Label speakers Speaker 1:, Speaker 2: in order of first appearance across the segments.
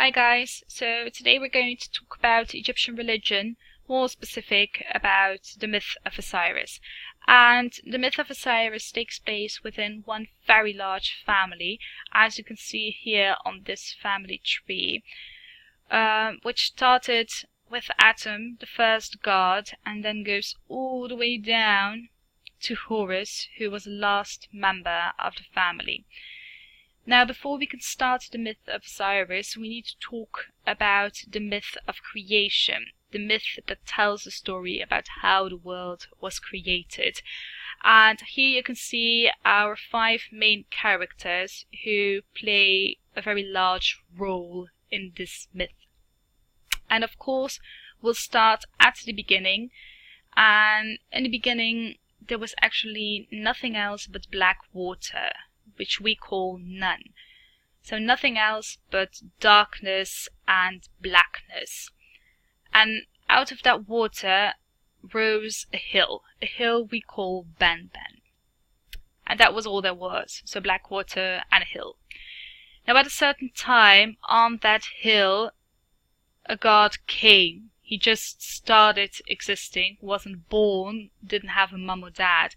Speaker 1: Hi guys, so today we're going to talk about Egyptian religion, more specific about the myth of Osiris. And the myth of Osiris takes place within one very large family, as you can see here on this family tree, which started with Atum, the first god, and then goes all the way down to Horus, who was the last member of the family. Now, before we can start the myth of Osiris, we need to talk about the myth of creation, the myth that tells the story about how the world was created. And here you can see our 5 main characters who play a very large role in this myth. And of course, we'll start at the beginning. And in the beginning, there was actually nothing else but black water, which we call none. So nothing else but darkness and blackness. And out of that water rose a hill we call Ben. And that was all there was, so black water and a hill. Now at a certain time on that hill, a god came. He just started existing, wasn't born, didn't have a mum or dad,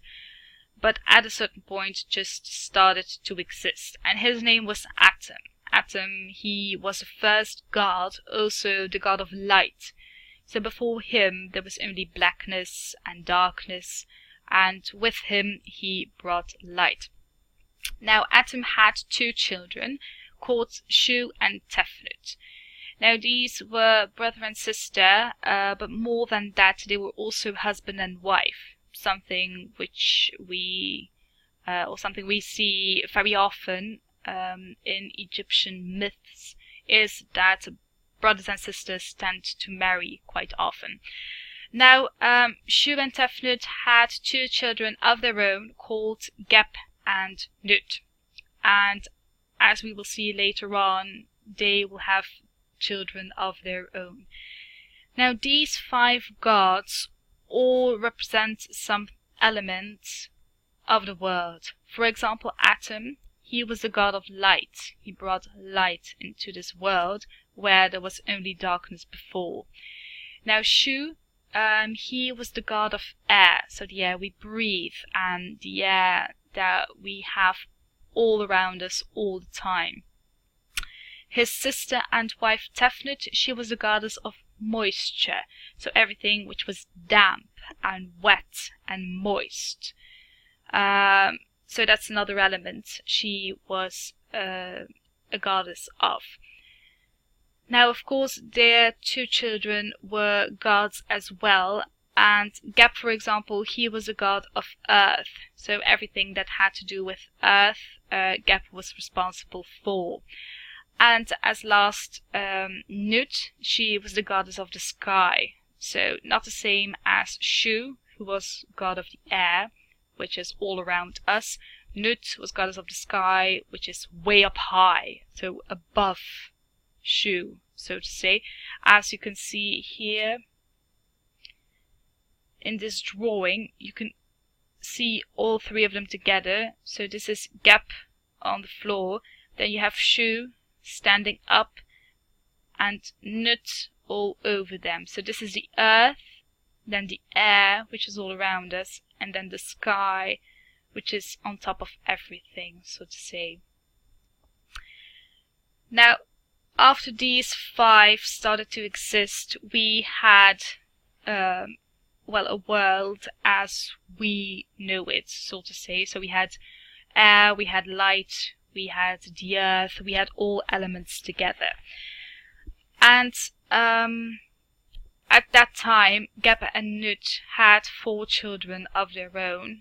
Speaker 1: but at a certain point just started to exist. And his name was Atum. Atum, he was the first god, also the god of light. So before him there was only blackness and darkness, and with him he brought light. Now Atum had 2 children called Shu and Tefnut. Now these were brother and sister, but more than that they were also husband and wife. Something which we see very often in Egyptian myths is that brothers and sisters tend to marry quite often. Now, Shu and Tefnut had 2 children of their own called Geb and Nut. And as we will see later on, they will have children of their own. Now, these 5 gods all represent some elements of the world. For example, Atum, he was the god of light. He brought light into this world where there was only darkness before. Now Shu, he was the god of air, so the air we breathe and the air that we have all around us all the time. His sister and wife Tefnut, she was the goddess of moisture, so everything which was damp and wet and moist. So that's another element she was a goddess of. Now, of course, their 2 children were gods as well, and Geb, for example, he was a god of earth, so everything that had to do with earth, Geb was responsible for. And as last, Nut, she was the goddess of the sky. So not the same as Shu, who was god of the air, which is all around us. Nut was goddess of the sky, which is way up high, so above Shu, so to say. As you can see here in this drawing, you can see all 3 of them together. So this is Geb on the floor, then you have Shu standing up, and Nut all over them. So this is the earth, then the air, which is all around us, and then the sky, which is on top of everything, so to say. Now, after these 5 started to exist, we had a world as we know it, so to say. So we had air, we had light, we had the earth, we had all elements together. And at that time, Geb and Nut had 4 children of their own,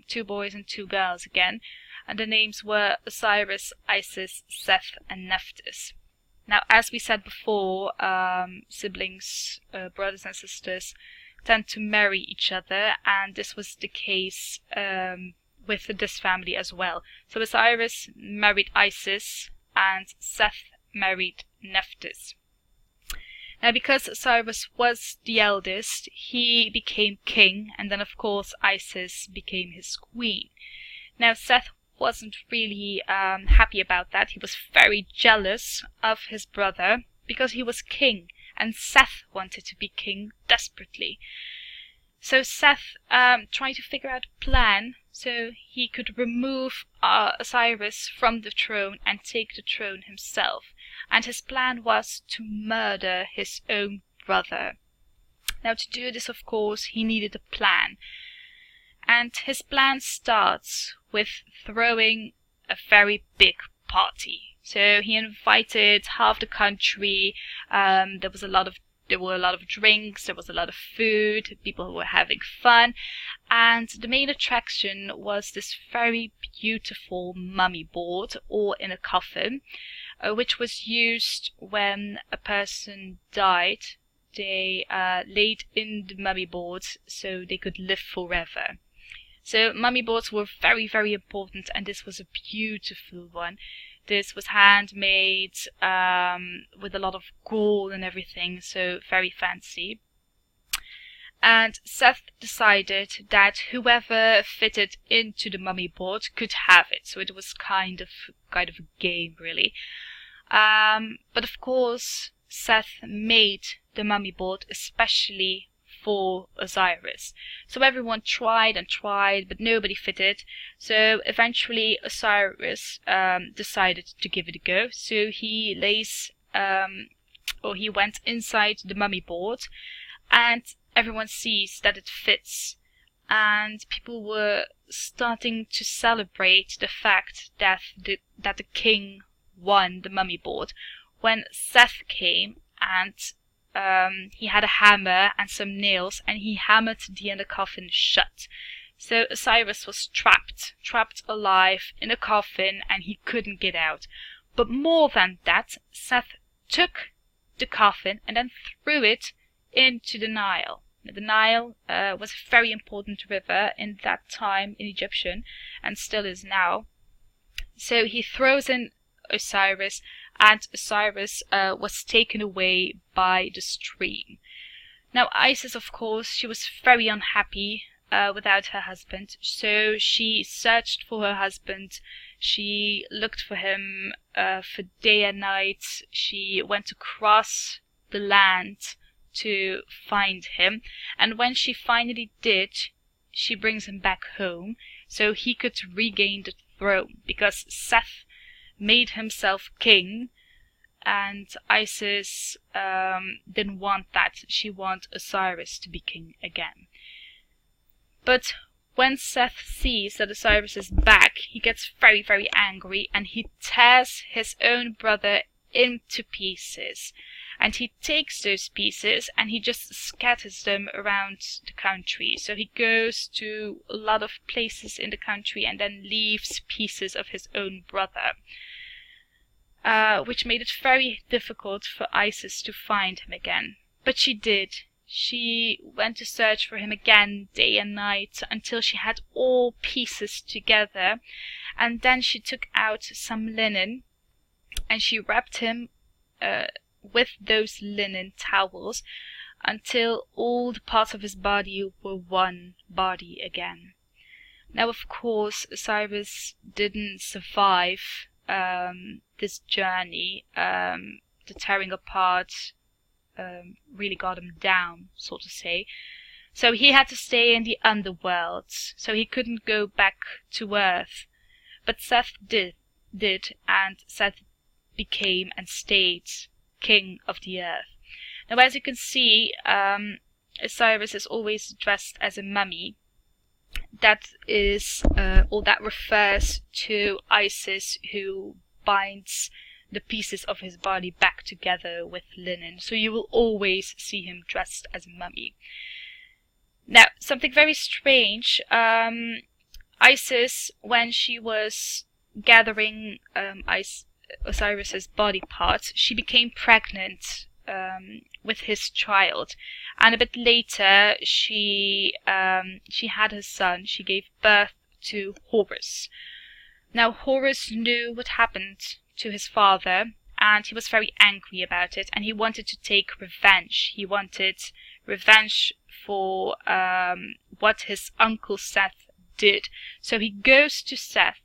Speaker 1: 2 boys and 2 girls again, and the names were Osiris, Isis, Seth, and Nephthys. Now, as we said before, siblings, brothers and sisters, tend to marry each other, and this was the case with this family as well. So Osiris married Isis, and Seth married Nephthys. Now, because Osiris was the eldest, he became king, and then of course Isis became his queen. Now Seth wasn't really happy about that. He was very jealous of his brother because he was king, and Seth wanted to be king desperately. So Seth tried to figure out a plan so he could remove Osiris from the throne and take the throne himself. And his plan was to murder his own brother. Now, to do this, of course, he needed a plan. And his plan starts with throwing a very big party. So he invited half the country. There were a lot of drinks, there was a lot of food, people were having fun, and the main attraction was this very beautiful mummy board, or in a coffin, which was used when a person died. They laid in the mummy board so they could live forever. So mummy boards were very, very important, and this was a beautiful one. This was handmade with a lot of gold and everything, so very fancy. And Seth decided that whoever fitted into the mummy board could have it. So it was kind of a game, really. But of course, Seth made the mummy board especially for Osiris. So everyone tried and tried, but nobody fitted. So eventually Osiris decided to give it a go. So he went inside the mummy board, and everyone sees that it fits. And people were starting to celebrate the fact that the king won the mummy board when Seth came, and he had a hammer and some nails, and he hammered the inner coffin shut. So Osiris was trapped alive in a coffin, and he couldn't get out. But more than that, Seth took the coffin and then threw it into the Nile. The Nile was a very important river in that time in Egyptian, and still is now. So he throws in Osiris, and Osiris was taken away by the stream. Now Isis, of course, she was very unhappy without her husband, so she searched for her husband. She looked for him for day and night. She went across the land to find him, and when she finally did, she brings him back home so he could regain the throne, because Seth made himself king, and Isis didn't want that. She wanted Osiris to be king again. But when Seth sees that Osiris is back, he gets very, very angry, and he tears his own brother into pieces. And he takes those pieces and he just scatters them around the country. So he goes to a lot of places in the country and then leaves pieces of his own brother, which made it very difficult for Isis to find him again. But she did. She went to search for him again day and night until she had all pieces together. And then she took out some linen and she wrapped him with those linen towels until all the parts of his body were one body again. Now, of course, Osiris didn't survive this journey. The tearing apart really got him down, so to say. So he had to stay in the underworld, so he couldn't go back to Earth. But Seth did, and Seth became and stayed king of the earth. Now, as you can see, Osiris is always dressed as a mummy. That is, or that refers to Isis, who binds the pieces of his body back together with linen. So you will always see him dressed as a mummy. Now, something very strange. Isis, when she was gathering Osiris's body parts, she became pregnant with his child, and a bit later she had her son. She gave birth to Horus. Now Horus knew what happened to his father, and he was very angry about it, and he wanted to take revenge. He wanted revenge for what his uncle Seth did. So he goes to Seth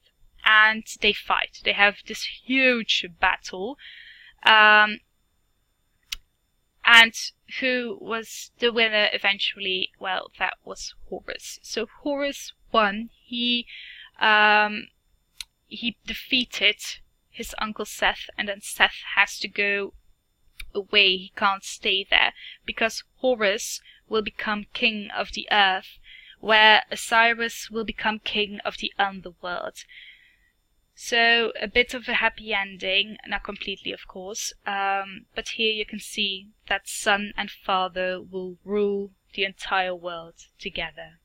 Speaker 1: and they fight. They have this huge battle. And who was the winner eventually? Well, that was Horus. So Horus won. He defeated his uncle Seth, and then Seth has to go away. He can't stay there because Horus will become king of the earth, where Osiris will become king of the underworld. So a bit of a happy ending, not completely of course, but here you can see that son and father will rule the entire world together.